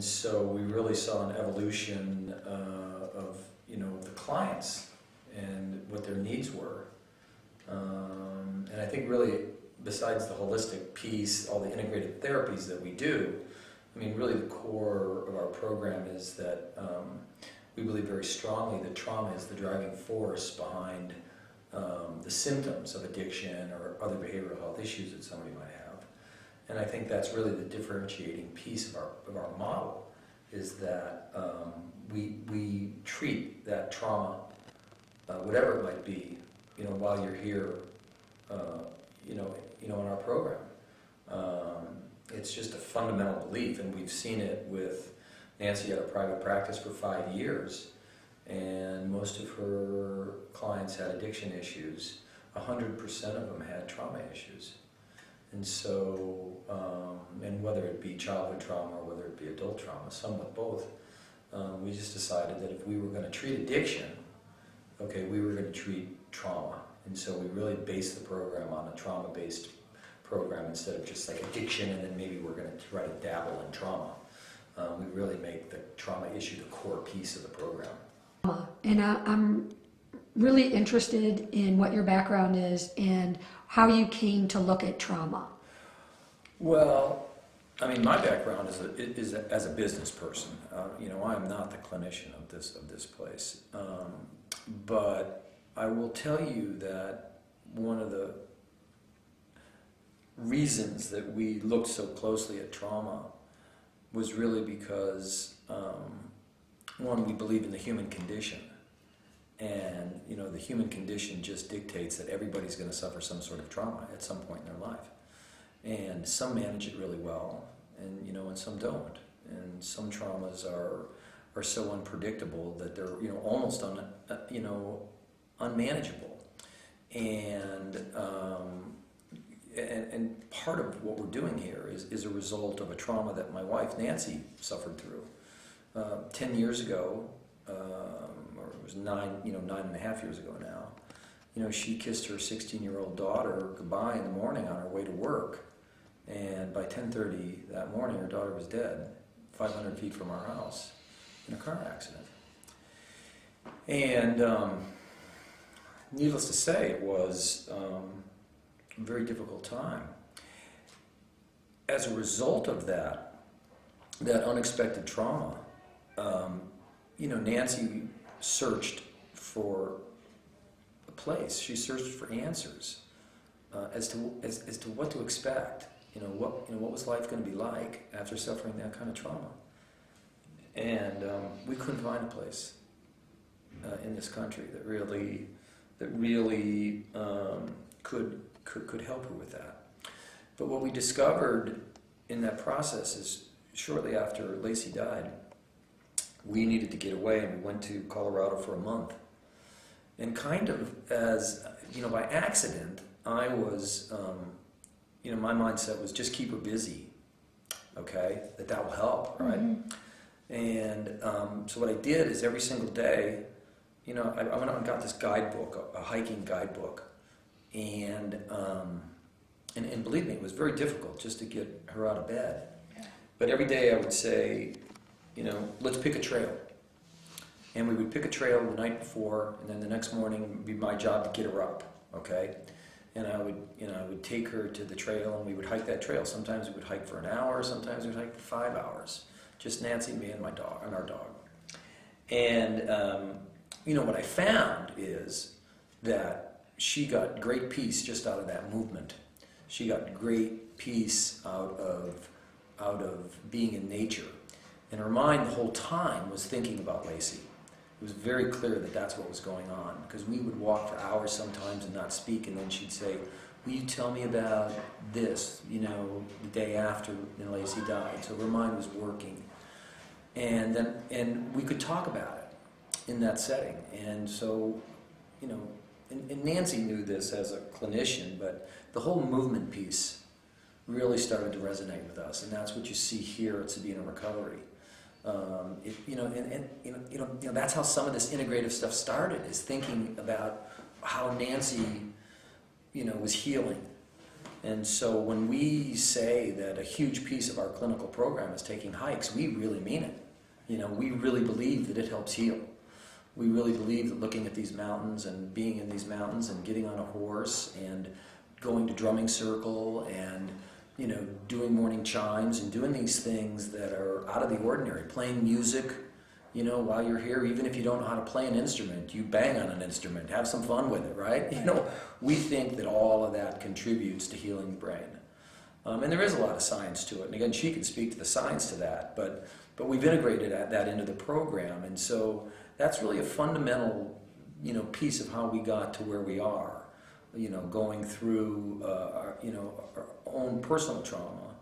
So we really saw an evolution of the clients and what their needs were. And I think really, besides the holistic piece, all the integrated therapies that we do, I mean, really the core of our program is that we believe very strongly that trauma is the driving force behind the symptoms of addiction or other behavioral health issues that somebody might have. And I think that's really the differentiating piece of our model, is that we treat that trauma, whatever it might be, while you're here, in our program. It's just a fundamental belief, and we've seen it with Nancy. Had a private practice for 5 years, and most of her clients had addiction issues. 100% of them had trauma issues. And so, and whether it be childhood trauma or whether it be adult trauma, some with both, we just decided that if we were going to treat addiction, okay, we were going to treat trauma. And so we really based the program on a trauma-based program instead of just like addiction and then maybe we're going to try to dabble in trauma. We really make the trauma issue the core piece of the program. And I'm really interested in what your background is and how you came to look at trauma. Well, I mean, my background is as a business person. I'm not the clinician of this place, but I will tell you that one of the reasons that we looked so closely at trauma was really because, one, we believe in the human condition. And, the human condition just dictates that everybody's going to suffer some sort of trauma at some point in their life. And some manage it really well, and, and some don't. And some traumas are so unpredictable that they're, almost unmanageable. And part of what we're doing here is a result of a trauma that my wife Nancy suffered through 10 years ago, or it was 9.5 years ago now. She kissed her 16-year-old daughter goodbye in the morning on her way to work, and by 10:30 that morning, her daughter was dead, 500 feet from our house, in a car accident. And needless to say, it was a very difficult time. As a result of that unexpected trauma, Nancy searched for a place. She searched for answers as to what to expect. What was life going to be like after suffering that kind of trauma? And we couldn't find a place in this country that really could help her with that. But what we discovered in that process is, shortly after Lacey died, we needed to get away, and we went to Colorado for a month. And kind of as, by accident, I was, my mindset was just keep her busy, okay? That will help, right? Mm-hmm. And so what I did is every single day, I went out and got this guidebook, a hiking guidebook. And believe me, it was very difficult just to get her out of bed. Yeah. But every day I would say, let's pick a trail. And we would pick a trail the night before, and then the next morning it would be my job to get her up, okay? And I would take her to the trail, and we would hike that trail. Sometimes we would hike for an hour, sometimes we would hike for 5 hours. Just Nancy, me, and my dog, and our dog. And, what I found is that she got great peace just out of that movement. She got great peace out of being in nature. And her mind the whole time was thinking about Lacey. It was very clear that that's what was going on, because we would walk for hours sometimes and not speak, and then she'd say, will you tell me about this, the day after Lacey died. So her mind was working. And we could talk about it in that setting. And so, and Nancy knew this as a clinician, but the whole movement piece really started to resonate with us, and that's what you see here at Sabino Recovery. That's how some of this integrative stuff started, is thinking about how Nancy, was healing, And so when we say that a huge piece of our clinical program is taking hikes, we really mean it. You know, we really believe that it helps heal. We really believe that looking at these mountains and being in these mountains and getting on a horse and going to drumming circle and, you know, doing morning chimes and doing these things that are out of the ordinary, playing music, you know, while you're here, even if you don't know how to play an instrument, you bang on an instrument, have some fun with it, right? You know, we think that all of that contributes to healing the brain. And there is a lot of science to it. And again, she can speak to the science to that, but we've integrated that into the program. And so that's really a fundamental, you know, piece of how we got to where we are, you know, going through, our own personal trauma,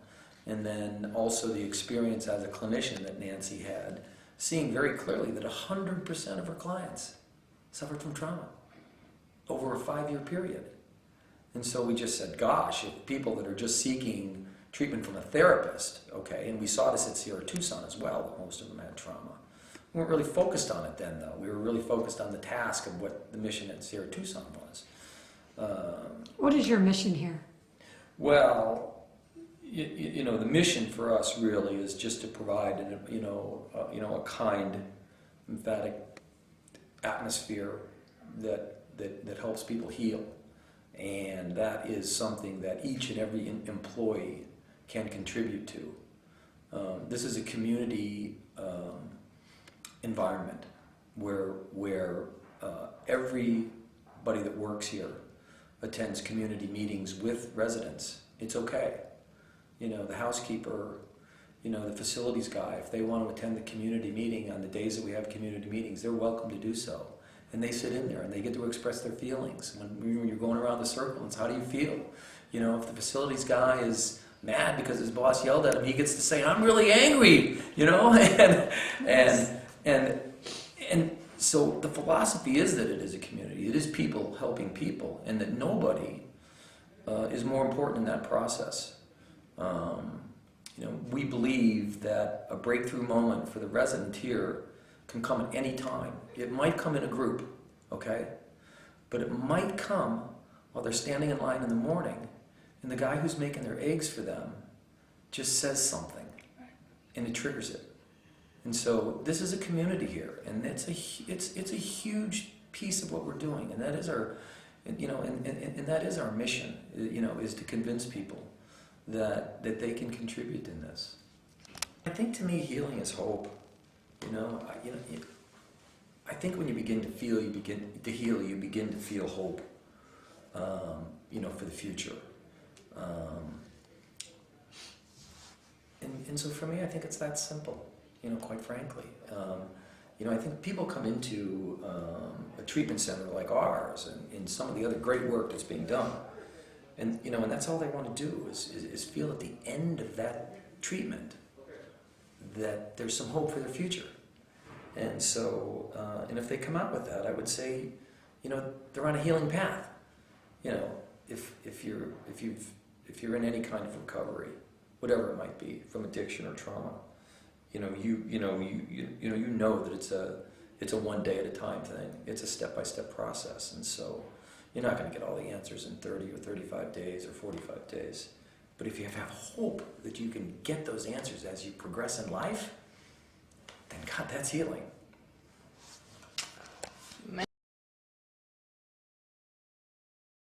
and then also the experience as a clinician that Nancy had, seeing very clearly that 100% of her clients suffered from trauma over a 5-year period. And so we just said, gosh, if people that are just seeking treatment from a therapist, okay, and we saw this at Sierra Tucson as well, that most of them had trauma. We weren't really focused on it then, though. We were really focused on the task of what the mission at Sierra Tucson was. What is your mission here? Well, you know, the mission for us really is just to provide, a kind, emphatic atmosphere that helps people heal, and that is something that each and every employee can contribute to. This is a community environment where everybody that works here attends community meetings with residents. It's okay. You know, the housekeeper, you know, the facilities guy, if they want to attend the community meeting on the days that we have community meetings, they're welcome to do so. And they sit in there and they get to express their feelings. When you're going around the circle, it's how do you feel? You know, if the facilities guy is mad because his boss yelled at him, he gets to say, I'm really angry, you know? And so the philosophy is that it is a community. It is people helping people, and that nobody is more important in that process. You know, we believe that a breakthrough moment for the resident here can come at any time. It might come in a group, okay? But it might come while they're standing in line in the morning, and the guy who's making their eggs for them just says something, and it triggers it. And so this is a community here, and it's a huge piece of what we're doing, and that is our, you know, and that is our mission, you know, is to convince people that they can contribute in this. I think to me healing is hope. You know, I think when you begin to feel, you begin to heal, you begin to feel hope. You know, for the future. And so for me, I think it's that simple. You know, quite frankly. You know, I think people come into a treatment center like ours, and some of the other great work that's being done. And, you know, and that's all they want to do is feel at the end of that treatment that there's some hope for their future. And so, and if they come out with that, I would say, you know, they're on a healing path. You know, if you're in any kind of recovery, whatever it might be, from addiction or trauma, you know that it's a one day at a time thing. It's a step-by-step process. And so you're not going to get all the answers in 30 or 35 days or 45 days. But if you have hope that you can get those answers as you progress in life, then God, that's healing.